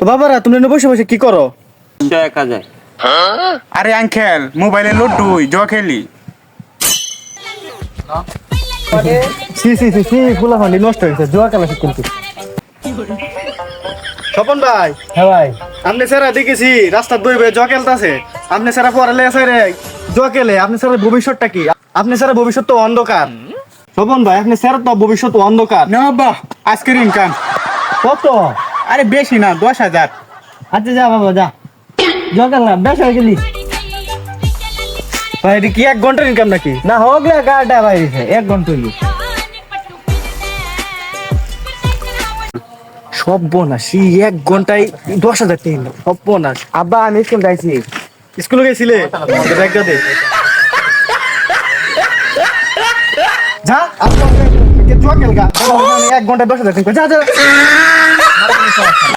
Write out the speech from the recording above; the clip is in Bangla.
তো বাবারা তুমি বসে বসে কি করো? একা যায়। আরে আঙ্কেল মোবাইলে লুডু জুয়া খেলি। সি সি সি সি ফুলা ফান্ডি নষ্ট হয়েছে জুয়া খেলা কিন্তু। স্বপন ভাই, হ্যাঁ ভাই, আপনি স্যারা দেখেছি রাস্তার দুই ভাই জুয়া খেলতেছে। আপনি স্যারা পড়ালে আছে রে জুয়া খেলে আপনি স্যারের ভবিষ্যৎটা কি? আপনি স্যারের ভবিষ্যৎ তো অন্ধকার। স্বপন ভাই, আপনি স্যার তো ভবিষ্যৎ অন্ধকার। না বাহ, আজকের ইনকাম কত? আরে বেশি না 10,000। আচ্ছা যা বাবা যা, জগাল না বেশ হয়ে গেলি ভাই এটা কি 1 ঘন্টার ইনকাম নাকি? না হোক না গাড়িটা বাইরেছে 1 ঘন্টা হইলি। সব বোনাস 1 ঘন্টায় 10,000 টাকা। সব বোনাস। আব্বা আমি স্কুল যাইছি। স্কুলে গেছিলে? ব্যাগটা দে। যা জুয়া খেলগা 1 ঘন্টায় 10,000 টাকা। যা যা।